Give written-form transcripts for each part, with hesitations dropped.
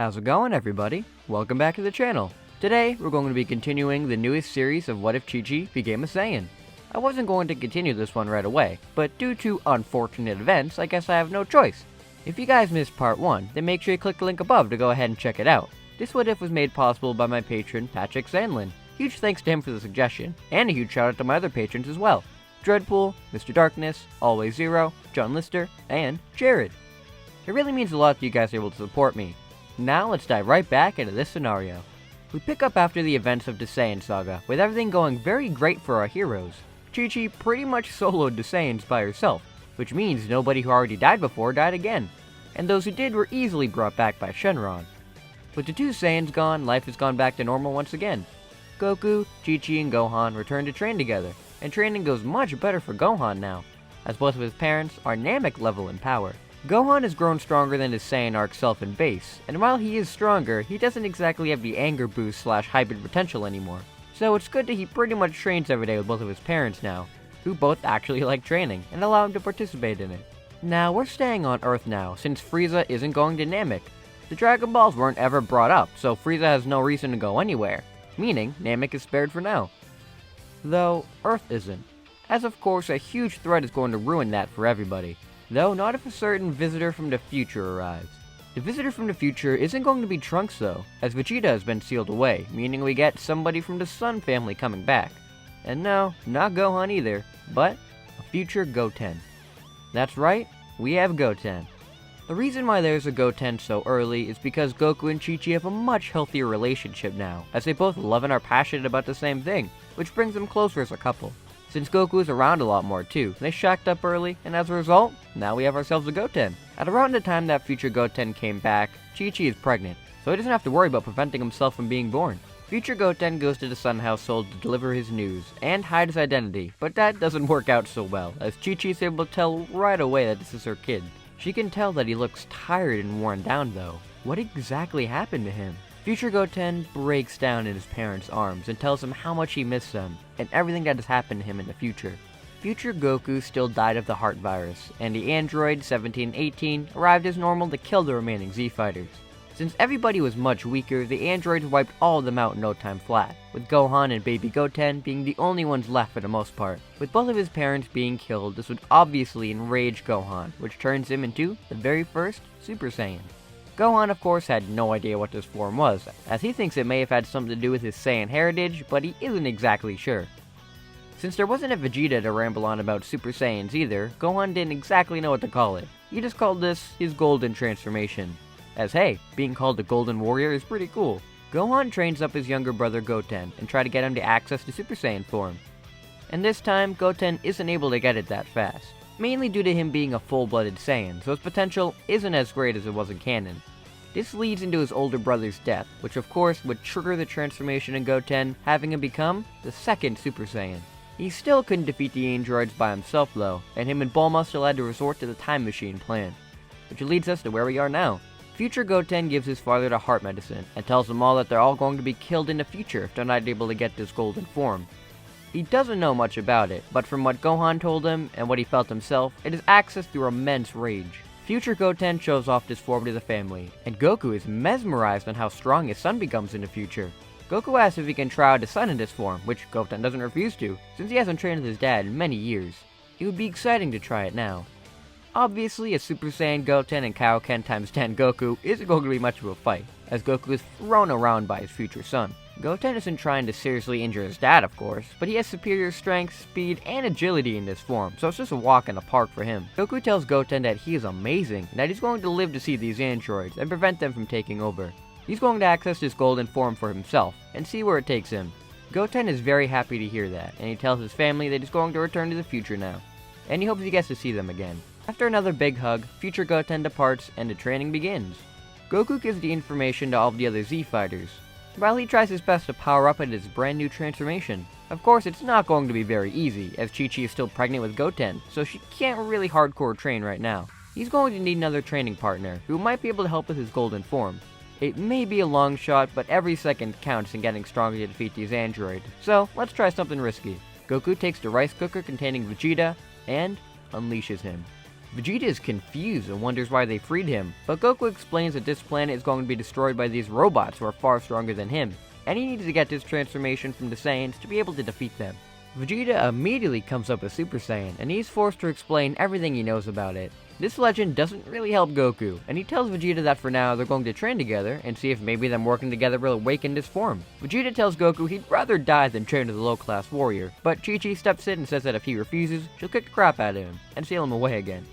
How's it going, everybody? Welcome back to the channel. Today, we're going to be continuing the newest series of What If Chi-Chi Became a Saiyan. I wasn't going to continue this one right away, but due to unfortunate events, I guess I have no choice. If you guys missed part 1, then make sure you click the link above to go ahead and check it out. This What If was made possible by my patron, Patrick Sandlin. Huge thanks to him for the suggestion, and a huge shout out to my other patrons as well. Dreadpool, Mr. Darkness, Always Zero, John Lister, and Jared. It really means a lot that you guys are able to support me. Now let's dive right back into this scenario. We pick up after the events of the Saiyan saga, with everything going very great for our heroes. Chi-Chi pretty much soloed the Saiyans by herself, which means nobody who already died before died again, and those who did were easily brought back by Shenron. With the two Saiyans gone, life has gone back to normal once again. Goku, Chi-Chi, and Gohan return to train together, and training goes much better for Gohan now, as both of his parents are Namek level in power. Gohan has grown stronger than his Saiyan arc self in base, and while he is stronger, he doesn't exactly have the anger boost / hybrid potential anymore. So it's good that he pretty much trains every day with both of his parents now, who both actually like training and allow him to participate in it. Now, we're staying on Earth now, since Frieza isn't going to Namek. The Dragon Balls weren't ever brought up, so Frieza has no reason to go anywhere, meaning Namek is spared for now. Though, Earth isn't, as of course a huge threat is going to ruin that for everybody. Though not if a certain visitor from the future arrives. The visitor from the future isn't going to be Trunks though, as Vegeta has been sealed away, meaning we get somebody from the Sun family coming back. And no, not Gohan either, but a future Goten. That's right, we have Goten. The reason why there's a Goten so early is because Goku and Chi-Chi have a much healthier relationship now, as they both love and are passionate about the same thing, which brings them closer as a couple. Since Goku is around a lot more too, they shacked up early, and as a result, now we have ourselves a Goten. At around the time that future Goten came back, Chi-Chi is pregnant, so he doesn't have to worry about preventing himself from being born. Future Goten goes to the Sun household to deliver his news, and hide his identity, but that doesn't work out so well, as Chi-Chi is able to tell right away that this is her kid. She can tell that he looks tired and worn down though. What exactly happened to him? Future Goten breaks down in his parents' arms and tells them how much he missed them, and everything that has happened to him in the future. Future Goku still died of the heart virus, and the android 1718 arrived as normal to kill the remaining Z-Fighters. Since everybody was much weaker, the androids wiped all of them out in no time flat, with Gohan and baby Goten being the only ones left for the most part. With both of his parents being killed, this would obviously enrage Gohan, which turns him into the very first Super Saiyan. Gohan, of course, had no idea what this form was, as he thinks it may have had something to do with his Saiyan heritage, but he isn't exactly sure. Since there wasn't a Vegeta to ramble on about Super Saiyans either, Gohan didn't exactly know what to call it. He just called this his Golden Transformation. As hey, being called the Golden Warrior is pretty cool. Gohan trains up his younger brother Goten and try to get him to access the Super Saiyan form. And this time, Goten isn't able to get it that fast. Mainly due to him being a full-blooded Saiyan, so his potential isn't as great as it was in canon. This leads into his older brother's death, which of course would trigger the transformation in Goten, having him become the second Super Saiyan. He still couldn't defeat the androids by himself though, and him and Bulma still had to resort to the time machine plan. Which leads us to where we are now. Future Goten gives his father the heart medicine, and tells them all that they're all going to be killed in the future if they're not able to get this golden form. He doesn't know much about it, but from what Gohan told him, and what he felt himself, it is accessed through immense rage. Future Goten shows off this form to the family, and Goku is mesmerized on how strong his son becomes in the future. Goku asks if he can try out his son in this form, which Goten doesn't refuse to, since he hasn't trained with his dad in many years. It would be exciting to try it now. Obviously, a Super Saiyan Goten and Kaioken times 10 Goku isn't going to be much of a fight, as Goku is thrown around by his future son. Goten isn't trying to seriously injure his dad, of course, but he has superior strength, speed, and agility in this form, so it's just a walk in the park for him. Goku tells Goten that he is amazing, and that he's going to live to see these androids and prevent them from taking over. He's going to access this golden form for himself, and see where it takes him. Goten is very happy to hear that, and he tells his family that he's going to return to the future now, and he hopes he gets to see them again. After another big hug, future Goten departs, and the training begins. Goku gives the information to all of the other Z-Fighters, while he tries his best to power up at his brand new transformation. Of course, it's not going to be very easy, as Chi-Chi is still pregnant with Goten, so she can't really hardcore train right now. He's going to need another training partner, who might be able to help with his golden form. It may be a long shot, but every second counts in getting stronger to defeat these androids, so let's try something risky. Goku takes the rice cooker containing Vegeta, and unleashes him. Vegeta is confused and wonders why they freed him, but Goku explains that this planet is going to be destroyed by these robots who are far stronger than him, and he needs to get this transformation from the Saiyans to be able to defeat them. Vegeta immediately comes up with Super Saiyan, and he's forced to explain everything he knows about it. This legend doesn't really help Goku, and he tells Vegeta that for now they're going to train together and see if maybe them working together will awaken this form. Vegeta tells Goku he'd rather die than train with a low-class warrior, but Chi-Chi steps in and says that if he refuses, she'll kick the crap out of him and seal him away again.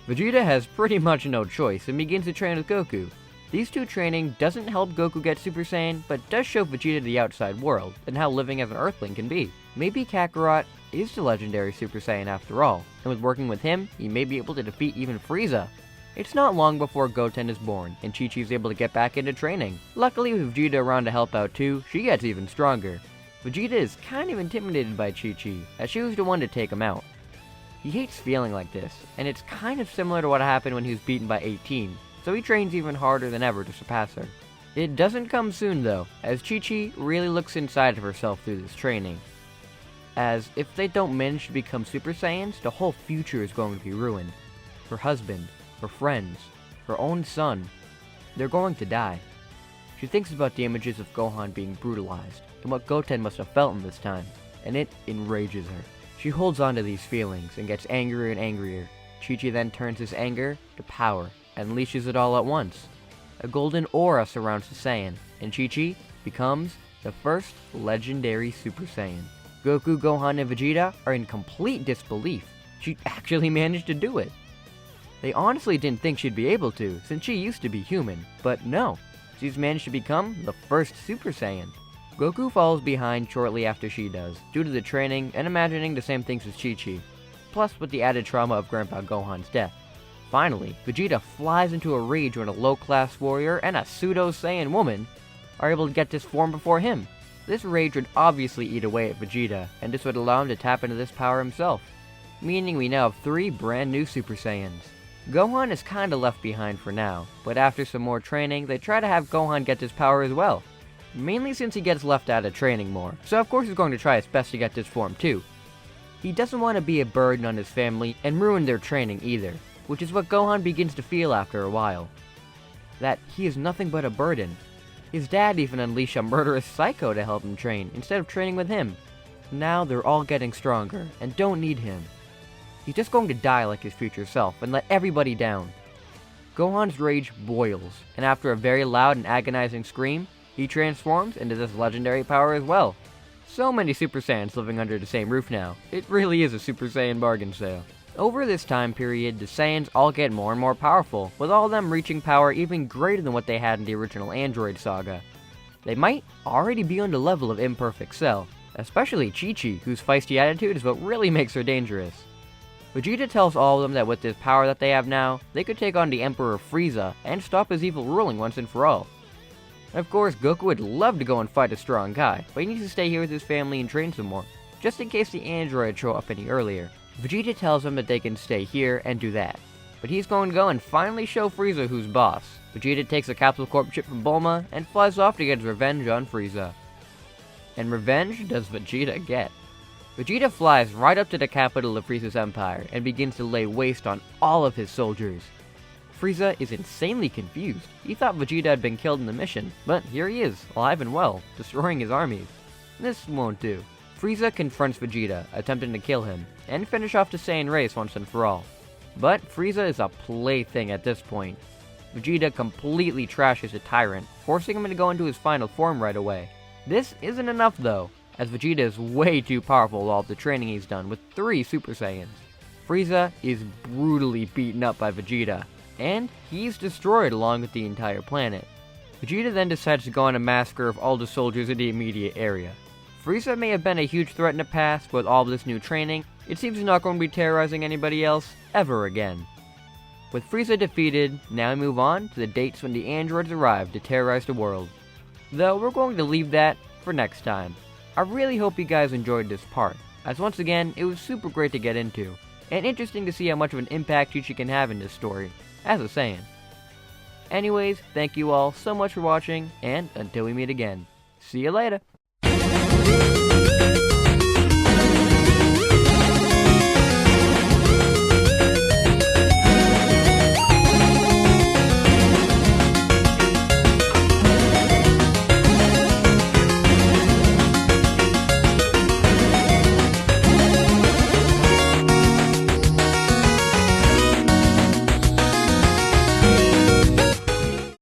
Vegeta has pretty much no choice and begins to train with Goku. These two training doesn't help Goku get Super Saiyan, but does show Vegeta the outside world and how living as an Earthling can be. Maybe Kakarot is the legendary Super Saiyan after all, and with working with him, he may be able to defeat even Frieza. It's not long before Goten is born, and Chi-Chi is able to get back into training. Luckily, with Vegeta around to help out too, she gets even stronger. Vegeta is kind of intimidated by Chi-Chi, as she was the one to take him out. He hates feeling like this, and it's kind of similar to what happened when he was beaten by 18, so he trains even harder than ever to surpass her. It doesn't come soon though, as Chi-Chi really looks inside of herself through this training. As if they don't manage to become Super Saiyans, the whole future is going to be ruined. Her husband, her friends, her own son, they're going to die. She thinks about the images of Gohan being brutalized, and what Goten must have felt in this time, and it enrages her. She holds on to these feelings and gets angrier and angrier. Chi-Chi then turns this anger to power and unleashes it all at once. A golden aura surrounds the Saiyan, and Chi-Chi becomes the first legendary Super Saiyan. Goku, Gohan, and Vegeta are in complete disbelief. She actually managed to do it. They honestly didn't think she'd be able to, since she used to be human, but no, she's managed to become the first Super Saiyan. Goku falls behind shortly after she does, due to the training and imagining the same things as Chi-Chi, plus with the added trauma of Grandpa Gohan's death. Finally, Vegeta flies into a rage when a low-class warrior and a pseudo Saiyan woman are able to get this form before him. This rage would obviously eat away at Vegeta, and this would allow him to tap into this power himself, meaning we now have 3 brand new Super Saiyans. Gohan is kinda left behind for now, but after some more training, they try to have Gohan get this power as well. Mainly since he gets left out of training more, so of course he's going to try his best to get this form too. He doesn't want to be a burden on his family and ruin their training either, which is what Gohan begins to feel after a while. That he is nothing but a burden. His dad even unleashed a murderous psycho to help him train, instead of training with him. Now they're all getting stronger, and don't need him. He's just going to die like his future self, and let everybody down. Gohan's rage boils, and after a very loud and agonizing scream, he transforms into this legendary power as well. So many Super Saiyans living under the same roof now. It really is a Super Saiyan bargain sale. Over this time period, the Saiyans all get more and more powerful, with all of them reaching power even greater than what they had in the original Android saga. They might already be on the level of Imperfect Cell, especially Chi-Chi, whose feisty attitude is what really makes her dangerous. Vegeta tells all of them that with this power that they have now, they could take on the Emperor Frieza and stop his evil ruling once and for all. Of course, Goku would love to go and fight a strong guy, but he needs to stay here with his family and train some more, just in case the android show up any earlier. Vegeta tells them that they can stay here and do that, but he's going to go and finally show Frieza who's boss. Vegeta takes a Capsule Corp chip from Bulma and flies off to get his revenge on Frieza. And revenge does Vegeta get. Vegeta flies right up to the capital of Frieza's empire and begins to lay waste on all of his soldiers. Frieza is insanely confused. He thought Vegeta had been killed in the mission, but here he is, alive and well, destroying his armies. This won't do. Frieza confronts Vegeta, attempting to kill him, and finish off the Saiyan race once and for all. But Frieza is a plaything at this point. Vegeta completely trashes the tyrant, forcing him to go into his final form right away. This isn't enough though, as Vegeta is way too powerful with all the training he's done with 3 Super Saiyans. Frieza is brutally beaten up by Vegeta, and he's destroyed along with the entire planet. Vegeta then decides to go on a massacre of all the soldiers in the immediate area. Frieza may have been a huge threat in the past, but with all this new training, it seems he's not going to be terrorizing anybody else ever again. With Frieza defeated, now we move on to the dates when the androids arrive to terrorize the world. Though we're going to leave that for next time. I really hope you guys enjoyed this part, as once again, it was super great to get into, and interesting to see how much of an impact Chi-Chi can have in this story, as a Saiyan. Anyways, thank you all so much for watching, and until we meet again, see you later!